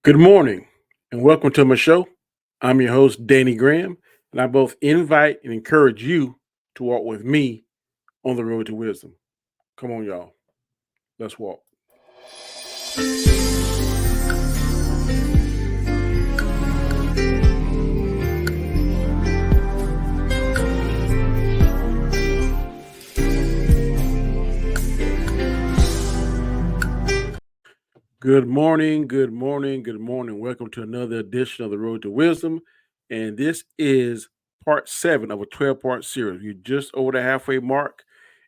Good morning and welcome to my show. I'm your host, Danny Graham, and I both invite and encourage you to walk with me on the road to wisdom. Come on, y'all. Let's walk. Good morning, good morning, good morning. Welcome to another edition of the Road to Wisdom. And this is part 7 of a 12-part series. We're just over the halfway mark,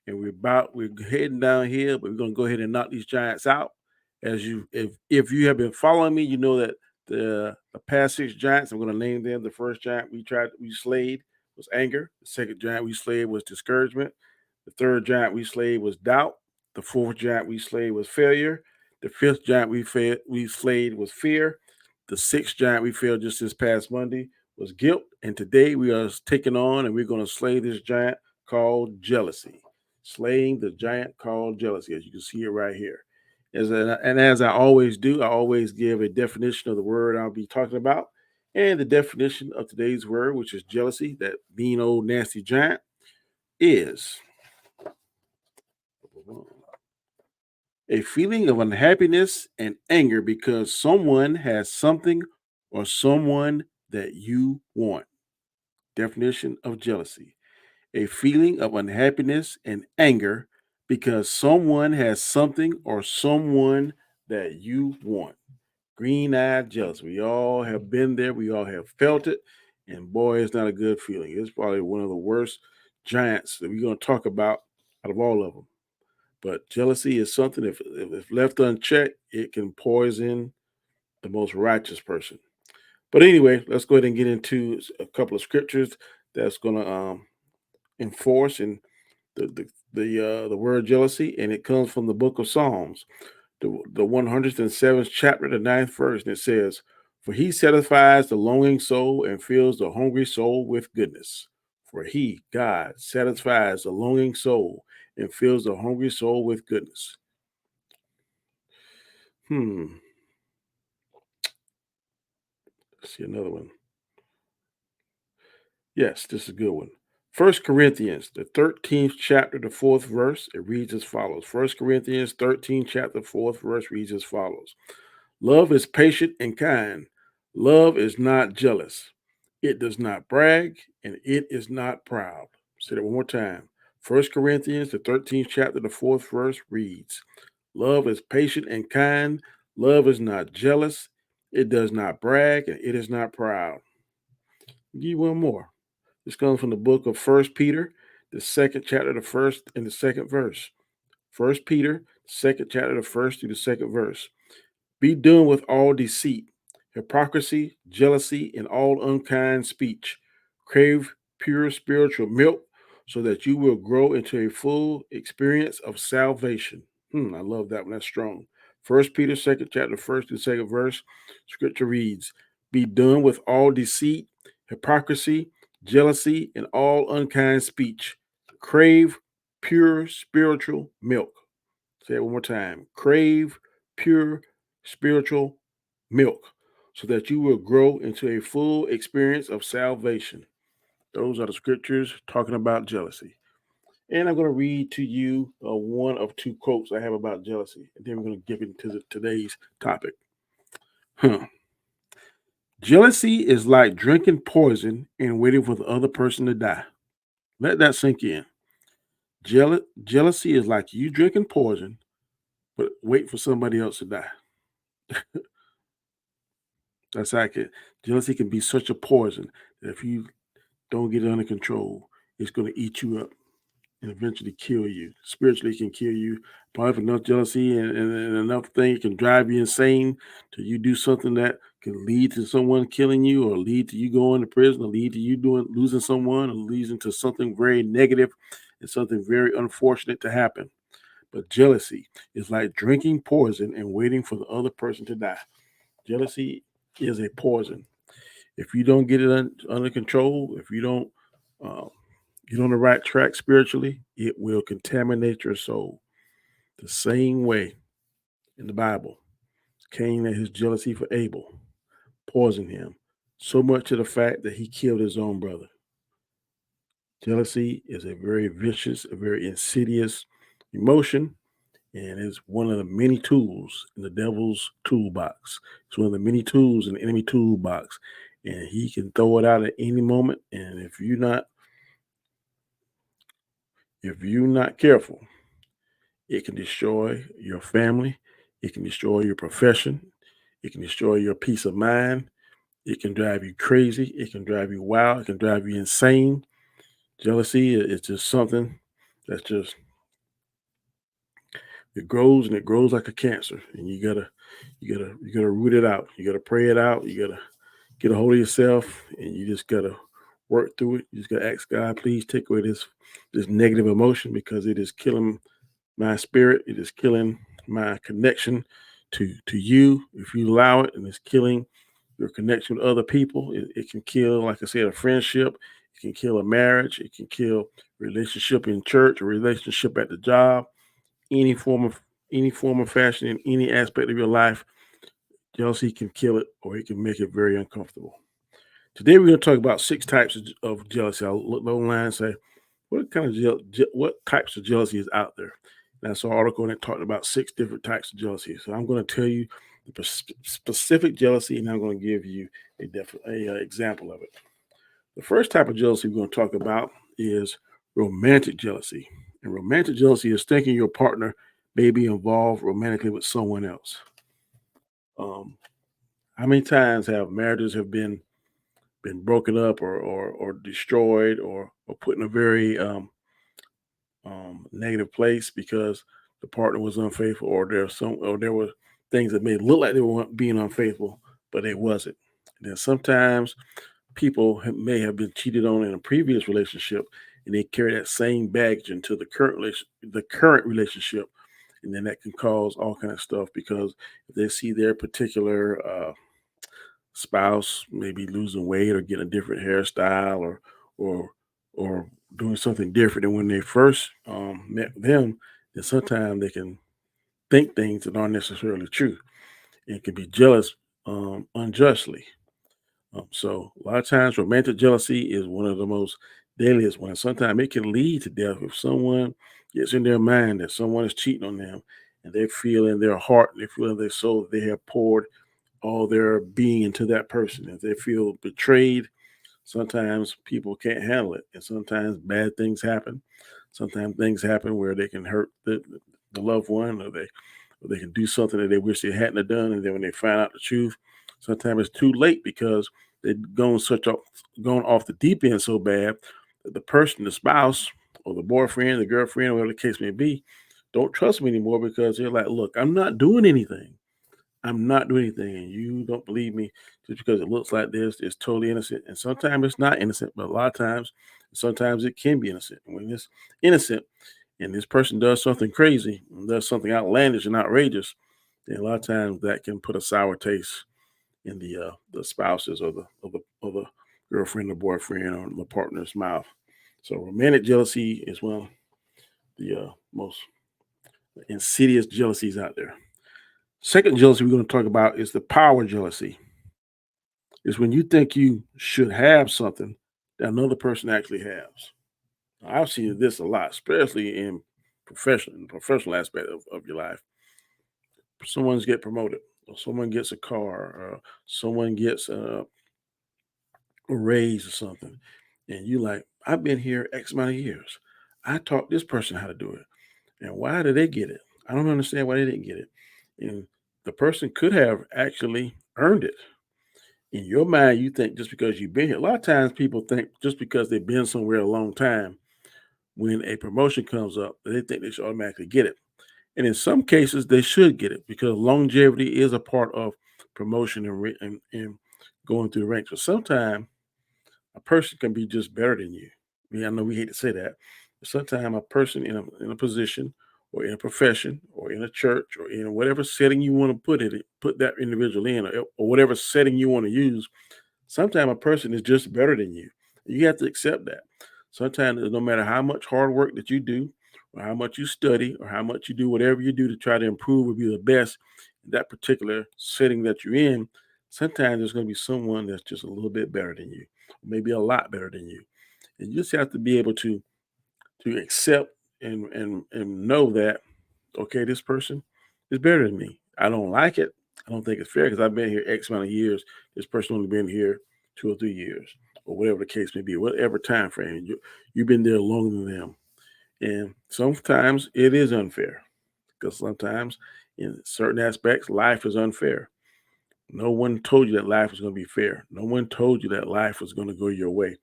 and we're heading down here, but we're gonna go ahead and knock these giants out. As you if you have been following me, you know that the past 6 giants, I'm gonna name them. The first giant we slayed was anger, the second giant we slayed was discouragement, the third giant we slayed was doubt, the fourth giant we slayed was failure, the fifth giant we slayed was fear. The sixth giant we failed just this past Monday was guilt. And today we are taking on and we're going to slay this giant called jealousy. Slaying the giant called jealousy, as you can see it right here. And as I always do, I always give a definition of the word I'll be talking about. And the definition of today's word, which is jealousy, that mean old nasty giant, is a feeling of unhappiness and anger because someone has something or someone that you want. Definition of jealousy: a feeling of unhappiness and anger because someone has something or someone that you want. Green eyed jealous. We all have been there, we all have felt it, and boy, it's not a good feeling. It's probably one of the worst giants that we're going to talk about out of all of them. But jealousy is something, if left unchecked, it can poison the most righteous person. But anyway, let's go ahead and get into a couple of scriptures that's going to enforce and the word jealousy, and it comes from the book of Psalms, the 107th chapter, the ninth verse, and it says, "For he satisfies the longing soul and fills the hungry soul with goodness." For he, God, satisfies the longing soul and fills the hungry soul with goodness. Hmm. Let's see another one. Yes, this is a good one. First Corinthians, the 13th chapter, the fourth verse, it reads as follows. First Corinthians 13, chapter, fourth verse reads as follows. Love is patient and kind. Love is not jealous. It does not brag, and it is not proud. Say that one more time. First Corinthians, the 13th chapter, the fourth verse reads, Love is patient and kind. Love is not jealous. It does not brag, and it is not proud. I'll give you one more. This comes from the book of First Peter, the second chapter, the first and the second verse. First Peter, second chapter, the first through the second verse. Be done with all deceit, hypocrisy, jealousy, and all unkind speech. Crave pure spiritual milk so that you will grow into a full experience of salvation. I love that one. That's strong. First Peter, second chapter, first to second verse. Scripture reads, Be done with all deceit, hypocrisy, jealousy, and all unkind speech. Crave pure spiritual milk. Say it one more time. Crave pure spiritual milk so that you will grow into a full experience of salvation. Those are the scriptures talking about jealousy. And I'm going to read to you one of two quotes I have about jealousy. And then we're going to get into today's topic. Huh. Jealousy is like drinking poison and waiting for the other person to die. Let that sink in. Jealousy is like you drinking poison, but wait for somebody else to die. That's accurate. Jealousy can be such a poison that if you don't get it under control, it's going to eat you up and eventually kill you. Spiritually, it can kill you. Probably if enough jealousy and enough thing can drive you insane till you do something that can lead to someone killing you, or lead to you going to prison, or lead to you losing someone, or leads into something very negative and something very unfortunate to happen. But jealousy is like drinking poison and waiting for the other person to die. Jealousy is a poison. If you don't get it under control, if you don't get on the right track spiritually, it will contaminate your soul. The same way in the Bible, Cain let his jealousy for Abel poison him, so much to the fact that he killed his own brother. Jealousy is a very vicious, a very insidious emotion, and it's one of the many tools in the devil's toolbox. It's one of the many tools in the enemy toolbox, and he can throw it out at any moment. And if you're not careful, it can destroy your family, it can destroy your profession, it can destroy your peace of mind, it can drive you crazy, it can drive you wild, it can drive you insane. Jealousy is just something that's just it grows and it grows like a cancer, and you gotta root it out. You gotta pray it out. You gotta get a hold of yourself, and you just gotta work through it. You just gotta ask God, please take away this negative emotion because it is killing my spirit. It is killing my connection to you. If you allow it, and it's killing your connection with other people. It can kill, like I said, a friendship. It can kill a marriage. It can kill relationship in church, a relationship at the job, any form of any form of fashion in any aspect of your life. Jealousy can kill it, or it can make it very uncomfortable. Today, we're going to talk about six types of jealousy. I'll look online and say, what types of jealousy is out there? And I saw an article and it talked about six different types of jealousy. So I'm going to tell you the specific jealousy, and I'm going to give you a example of it. The first type of jealousy we're going to talk about is romantic jealousy. And romantic jealousy is thinking your partner may be involved romantically with someone else. Um, how many times have marriages have been broken up or destroyed or put in a very negative place because the partner was unfaithful, or there were things that made it look like they were being unfaithful, but it wasn't. And then sometimes people may have been cheated on in a previous relationship, and they carry that same baggage into the current relationship, and then that can cause all kind of stuff because if they see their particular spouse maybe losing weight or getting a different hairstyle or or doing something different than when they first met them, then sometimes they can think things that aren't necessarily true and can be jealous unjustly. So a lot of times, romantic jealousy is one of the most deadliest ones. Sometimes it can lead to death if someone gets in their mind that someone is cheating on them, and they feel in their heart, they feel in their soul that they have poured all their being into that person. If they feel betrayed, sometimes people can't handle it, and sometimes bad things happen. Sometimes things happen where they can hurt the loved one, or they can do something that they wish they hadn't have done, and then when they find out the truth, sometimes it's too late because they've gone off the deep end so bad that the person, the spouse, or the boyfriend, the girlfriend, or whatever the case may be, don't trust me anymore because they're like, "Look, I'm not doing anything. I'm not doing anything, and you don't believe me just because it looks like this. It's totally innocent, and sometimes it's not innocent, but a lot of times, sometimes it can be innocent. And when it's innocent, and this person does something crazy, and does something outlandish and outrageous, then a lot of times that can put a sour taste in the spouses or the girlfriend or boyfriend or the partner's mouth. So romantic jealousy is one of the most insidious jealousies out there. Second jealousy we're going to talk about is the power jealousy. Is when you think you should have something that another person actually has. I've seen this a lot, especially in the professional aspect of your life. Someone's get promoted, or someone gets a car, or someone gets a raise or something, and you like, I've been here X amount of years. I taught this person how to do it, and why did they get it? I don't understand why they didn't get it. And the person could have actually earned it. In your mind, you think just because you've been here. A lot of times, people think just because they've been somewhere a long time, when a promotion comes up, they think they should automatically get it. And in some cases, they should get it because longevity is a part of promotion and going through the ranks. But sometimes a person can be just better than you. I mean, I know we hate to say that, but sometimes a person in a position or in a profession or in a church or in whatever setting you want to put that individual in, or whatever setting you want to use, sometimes a person is just better than you. You have to accept that. Sometimes no matter how much hard work that you do, or how much you study, or how much you do whatever you do to try to improve or be the best, that particular setting that you're in, sometimes there's going to be someone that's just a little bit better than you, maybe a lot better than you. And you just have to be able to accept and know that, okay, this person is better than me. I don't like it. I don't think it's fair because I've been here X amount of years. This person only been here 2 or 3 years, or whatever the case may be, whatever time frame. You've been there longer than them. And sometimes it is unfair because sometimes in certain aspects, life is unfair. No one told you that life was going to be fair. No one told you that life was going to go your way.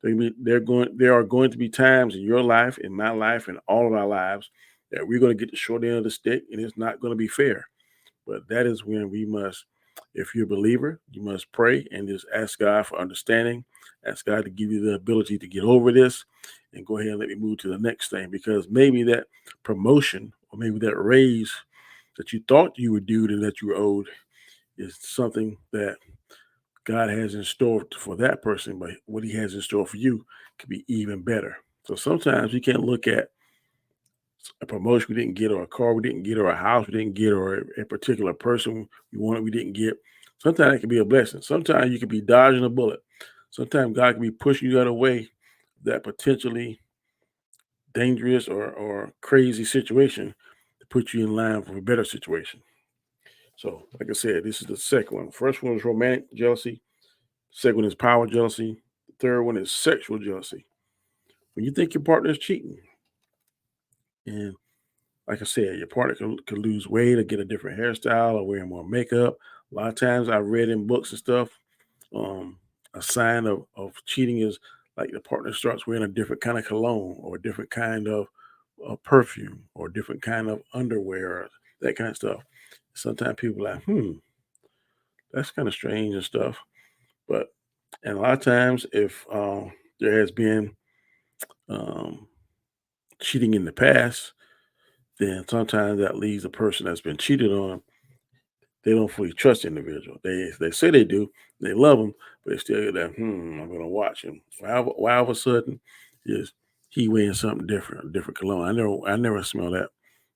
There are going to be times in your life, in my life, in all of our lives that we're going to get the short end of the stick, and it's not going to be fair. But that is when we must, if you're a believer, you must pray and just ask God for understanding. Ask God to give you the ability to get over this and go ahead and let me move to the next thing. Because maybe that promotion or maybe that raise that you thought you were due and that you were owed is something that God has in store for that person, but what he has in store for you could be even better. So sometimes we can't look at a promotion we didn't get, or a car we didn't get, or a house we didn't get, or a particular person we wanted we didn't get. Sometimes it can be a blessing. Sometimes you could be dodging a bullet. Sometimes God can be pushing you out of the way that potentially dangerous or crazy situation to put you in line for a better situation. So, like I said, this is the second one. First one was romantic jealousy. Second one is power jealousy. The third one is sexual jealousy. When you think your partner is cheating, and like I said, your partner could lose weight or get a different hairstyle or wear more makeup. A lot of times I've read in books and stuff, um, a sign of cheating is like the partner starts wearing a different kind of cologne or a different kind of perfume or a different kind of underwear, that kind of stuff. Sometimes people are like, that's kind of strange and stuff. But and a lot of times, if there has been um, cheating in the past, then sometimes that leaves the person that's been cheated on. They don't fully trust the individual. They say they do, they love him, but they still get that. I'm going to watch him. Why all of a sudden is he wearing something different, a different cologne? I never smelled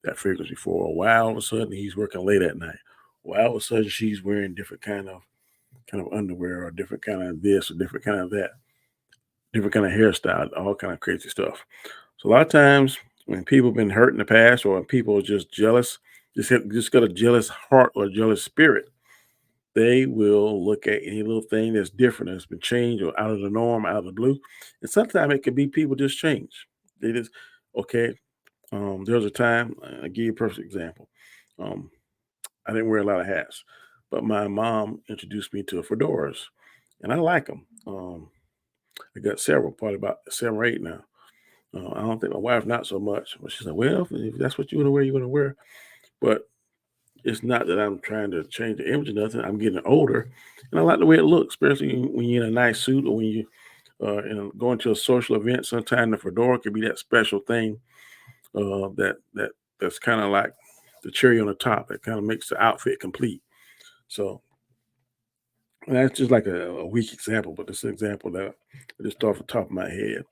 that fragrance before. Why all of a sudden he's working late at night? Why all of a sudden she's wearing different kind of underwear or different kind of this or different kind of that, different kind of hairstyle, all kind of crazy stuff. So a lot of times when people have been hurt in the past or when people are just jealous, just got a jealous heart or jealous spirit, they will look at any little thing that's different, that's been changed or out of the norm, out of the blue. And sometimes it could be people just change. They just, okay. There was a time, I give you a perfect example. Um, I didn't wear a lot of hats, but my mom introduced me to fedoras, and I like them. I got several, probably about 7 or 8 now. I don't think my wife not so much. But she said, "Well, if that's what you want to wear, you're going to wear." But it's not that I'm trying to change the image or nothing. I'm getting older, and I like the way it looks, especially when you're in a nice suit or when you going to a social event. Sometimes the fedora could be that special thing that's kind of like the cherry on the top that kind of makes the outfit complete. So and that's just like a weak example, but it's an example that I just off the top of my head.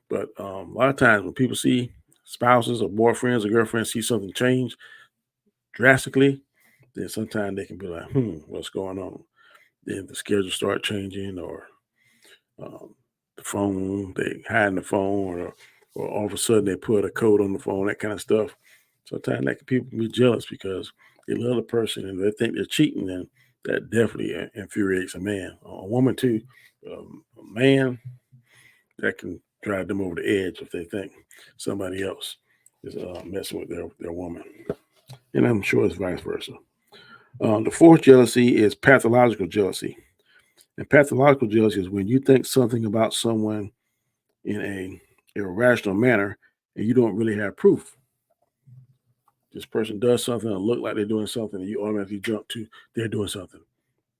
But a lot of times when people see spouses or boyfriends or girlfriends see something change drastically, then sometimes they can be like, what's going on? Then the schedule start changing or um, the phone, they hide the phone or all of a sudden they put a code on the phone, that kind of stuff. Sometimes that can people can be jealous because they love the person and they think they're cheating, and that definitely infuriates a man. A woman too. A man, that can drive them over the edge if they think somebody else is messing with their woman. And I'm sure it's vice versa. The fourth jealousy is pathological jealousy. And pathological jealousy is when you think something about someone in a irrational manner and you don't really have proof. This person does something and look like they're doing something, and you automatically jump to they're doing something.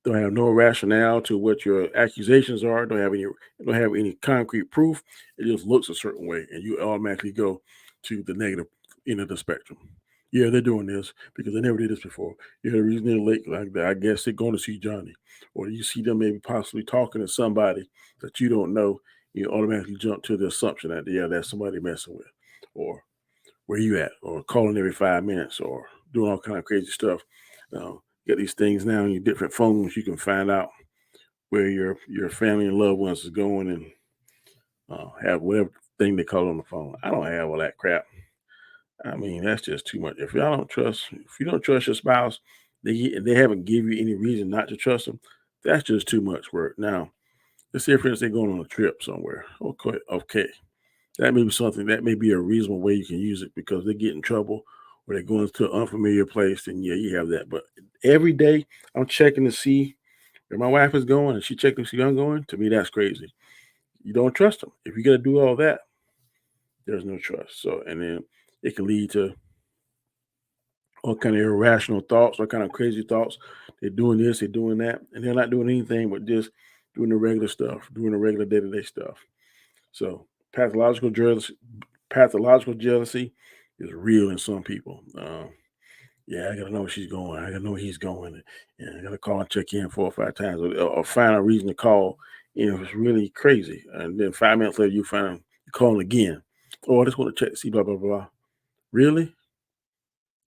Don't have no rationale to what your accusations are. Don't have any concrete proof. It just looks a certain way, and you automatically go to the negative end of the spectrum. Yeah, they're doing this because they never did this before. Yeah, the reason they're late like that, I guess they're going to see Johnny, or you see them maybe possibly talking to somebody that you don't know. You automatically jump to the assumption that yeah, that's somebody messing with, or where you at, or calling every 5 minutes, or doing all kind of crazy stuff. Get these things now on your different phones. You can find out where your family and loved ones is going, and have whatever thing they call on the phone. I don't have all that crap. I mean, that's just too much. If you don't trust your spouse, they haven't give you any reason not to trust them. That's just too much work. Now, let's say, for instance, they're going on a trip somewhere. Okay, that may be something that may be a reasonable way you can use it because they get in trouble or they're going to an unfamiliar place. Then yeah, you have that. But every day, I'm checking to see where my wife is going, and she checking to see I'm going. To me, that's crazy. You don't trust them. If you got to do all that, there's no trust. So, and then it can lead to all kind of irrational thoughts, all kind of crazy thoughts. They're doing this, they're doing that, and they're not doing anything but just doing the regular stuff, doing the regular day to day stuff. So, pathological jealousy, pathological jealousy is real in some people. Yeah, I gotta know where she's going. I gotta know where he's going, and I gotta call and check in 4 or 5 times, or find a reason to call. You know, it's really crazy. And then 5 minutes later, you find you calling again. Oh, I just want to check to see blah blah blah. Really?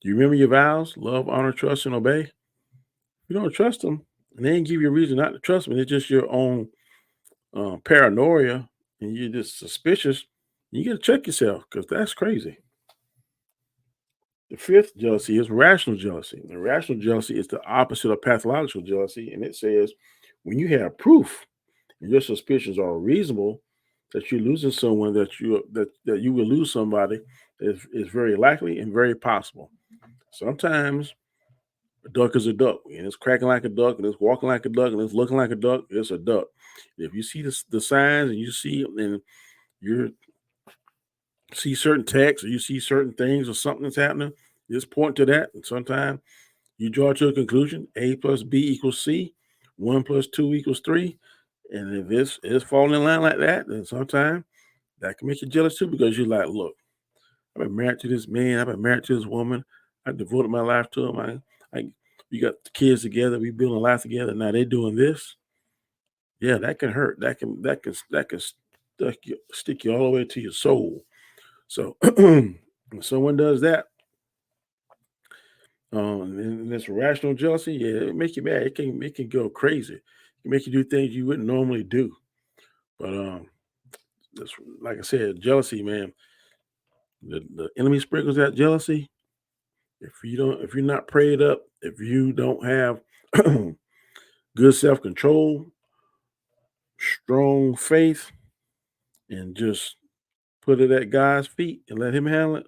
Do you remember your vows? Love, honor, trust, and obey. You don't trust them, and they didn't give you a reason not to trust them. It's just your own paranoia, and you're just suspicious. You got to check yourself because that's crazy. The fifth jealousy is rational jealousy. And rational jealousy is the opposite of pathological jealousy, and it says when you have proof and your suspicions are reasonable that you're losing someone, that you will lose somebody is very likely and very possible. Sometimes a duck is a duck, and it's cracking like a duck, and it's walking like a duck, and it's looking like a duck. It's a duck. If you see the signs, and you see, and you see certain texts, or you see certain things, or something that's happening, just point to that. And sometimes you draw to a conclusion: A plus B equals C, 1 plus 2 equals 3. And if it's falling in line like that, then sometimes that can make you jealous too, because you're like, look, I've been married to this man. I've been married to this woman. I devoted my life to him. We got the kids together. We building a life together. Now they doing this. Yeah, that can hurt. That can stick you all the way to your soul. So when someone does that, and this rational jealousy, yeah, it make you mad. It can go crazy. It can make you do things you wouldn't normally do. But that's like I said, jealousy, man. The enemy sprinkles that jealousy. If you're not prayed up, if you don't have good self control, strong faith, and just put it at God's feet and let Him handle it,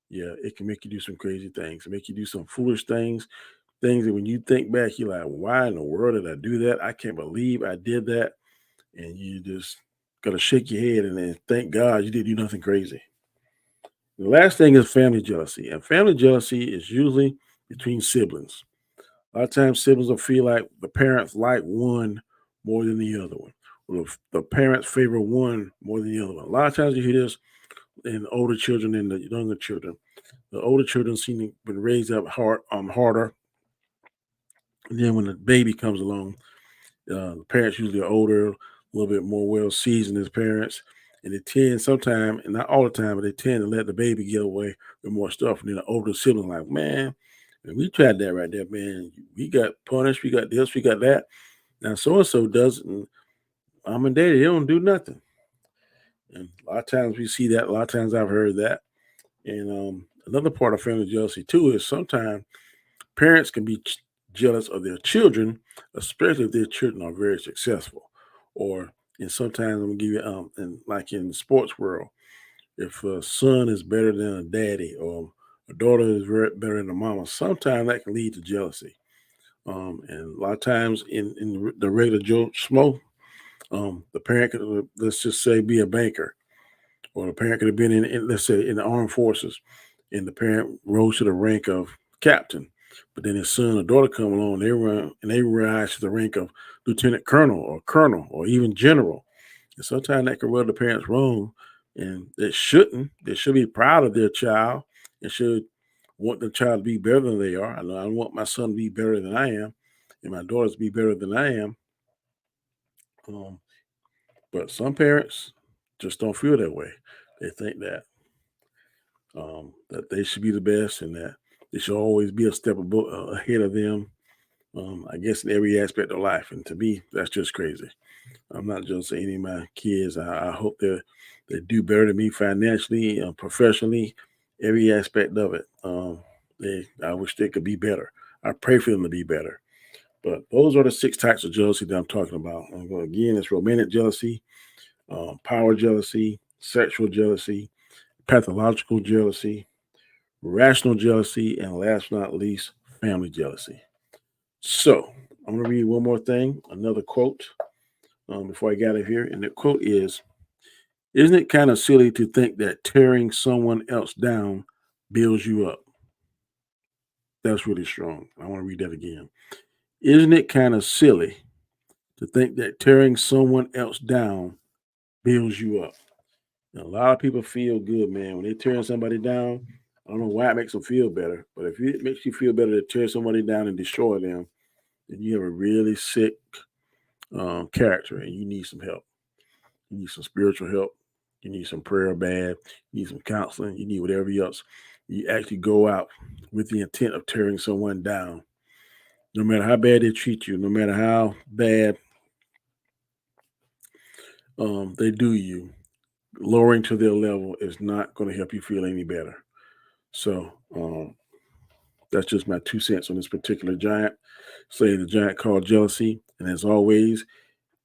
yeah, it can make you do some crazy things, make you do some foolish things, things that when you think back, you're like, why in the world did I do that? I can't believe I did that. And you just got to shake your head and then thank God you didn't do nothing crazy. The last thing is family jealousy. And family jealousy is usually between siblings. A lot of times siblings will feel like the parents like one more than the other one. Or the parents favor one more than the other one. A lot of times you hear this in older children and the younger children. The older children seem to been raised up harder. And then when the baby comes along, the parents usually are older, a little bit more well seasoned as parents, and they tend sometimes, and not all the time, but they tend to let the baby get away with more stuff. And then the older sibling, like, man, we tried that right there, man. We got punished, we got this, we got that. Now so and so does, and mom and daddy, they don't do nothing. And a lot of times we see that. A lot of times I've heard that. And another part of family jealousy too is sometimes parents can be jealous of their children, especially if their children are very successful. Or and sometimes I'm gonna give you and like in the sports world, if a son is better than a daddy or a daughter is better than a mama, sometimes that can lead to jealousy. And a lot of times in the regular Joe Schmo, the parent could let's just say be a banker, or the parent could have been let's say in the armed forces, and the parent rose to the rank of captain, but then his son or daughter come along, they rise to the rank of lieutenant colonel or even general. And sometimes that can rub the parents wrong, and it shouldn't. They should be proud of their child and should want the child to be better than they are. I know I want my son to be better than I am, and my daughters to be better than I am. Um, but some parents just don't feel that way. They think that they should be the best and that They should always be a step ahead of them. I guess in every aspect of life. And to me, that's just crazy. I'm not just saying any of my kids. I hope they do better than me financially, professionally, every aspect of it. I wish they could be better. I pray for them to be better. But those are the 6 types of jealousy that I'm talking about. Again, it's romantic jealousy, power jealousy, sexual jealousy, pathological jealousy, rational jealousy, and last but not least, family jealousy. So I'm going to read one more thing, another quote before I get out of here. And the quote is, "Isn't it kind of silly to think that tearing someone else down builds you up?" That's really strong. I want to read that again. "Isn't it kind of silly to think that tearing someone else down builds you up?" Now, a lot of people feel good, man, when they tearing somebody down. I don't know why it makes them feel better, but if it makes you feel better to tear somebody down and destroy them, then you have a really sick character and you need some help. You need some spiritual help. You need some prayer bad. You need some counseling. You need whatever else. You actually go out with the intent of tearing someone down. No matter how bad they treat you, no matter how bad they do you, lowering to their level is not going to help you feel any better. So that's just my 2 cents on this particular giant. Say the giant called jealousy. And as always,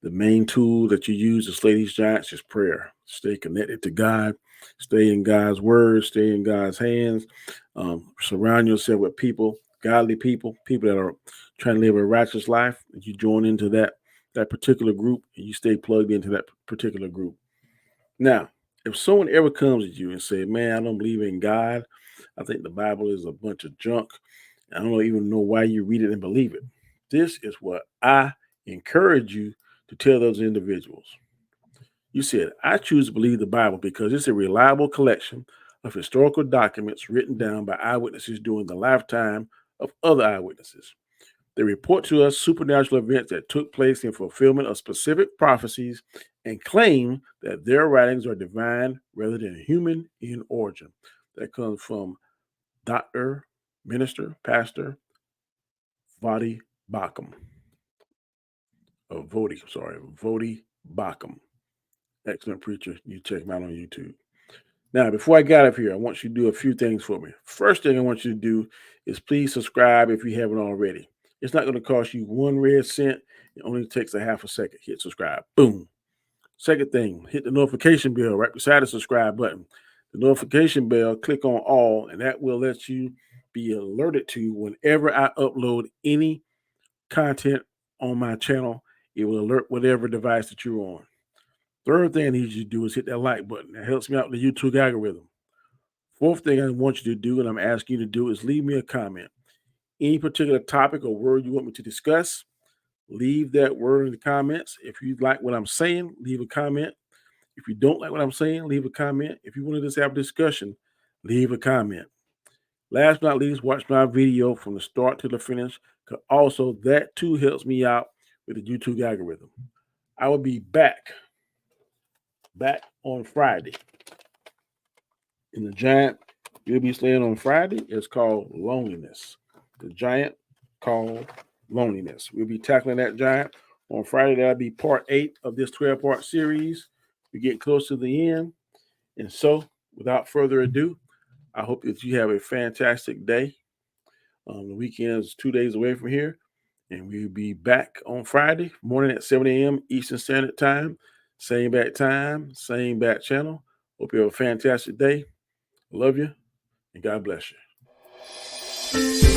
the main tool that you use to slay these giants is prayer. Stay connected to God. Stay in God's word. Stay in God's hands. Surround yourself with people, godly people, people that are trying to live a righteous life. And you join into that particular group, and you stay plugged into that particular group. Now, if someone ever comes to you and say, "Man, I don't believe in God. I think the Bible is a bunch of junk. I don't even know why you read it and believe it." This is what I encourage you to tell those individuals. You said, "I choose to believe the Bible because it's a reliable collection of historical documents written down by eyewitnesses during the lifetime of other eyewitnesses. They report to us supernatural events that took place in fulfillment of specific prophecies and claim that their writings are divine rather than human in origin." That comes from Dr. Minister Pastor Vodi Bakum. Vodi Bakum. Excellent preacher. You check him out on YouTube. Now, before I get out of here, I want you to do a few things for me. First thing I want you to do is please subscribe if you haven't already. It's not going to cost you 1 red cent. It only takes a half a second. Hit subscribe. Boom. Second thing, hit the notification bell right beside the subscribe button. The notification bell, click on all, and that will let you be alerted to whenever I upload any content on my channel. It will alert whatever device that you're on. Third thing I need you to do is hit that like button. That helps me out in the YouTube algorithm. Fourth thing I want you to do, and I'm asking you to do, is leave me a comment. Any particular topic or word you want me to discuss, leave that word in the comments. If you like what I'm saying, leave a comment. If you don't like what I'm saying, leave a comment. If you want to just have a discussion, leave a comment. Last but not least, watch my video from the start to the finish, because also that too helps me out with the YouTube algorithm. I will be back on Friday. And the giant you'll be slaying on Friday is called loneliness. The giant called loneliness. We'll be tackling that giant on Friday. That'll be part 8 of this 12-part series. We're getting close to the end. And so, without further ado, I hope that you have a fantastic day. The weekend is 2 days away from here. And we'll be back on Friday morning at 7 a.m. Eastern Standard Time. Same bat time, same bat channel. Hope you have a fantastic day. Love you, and God bless you.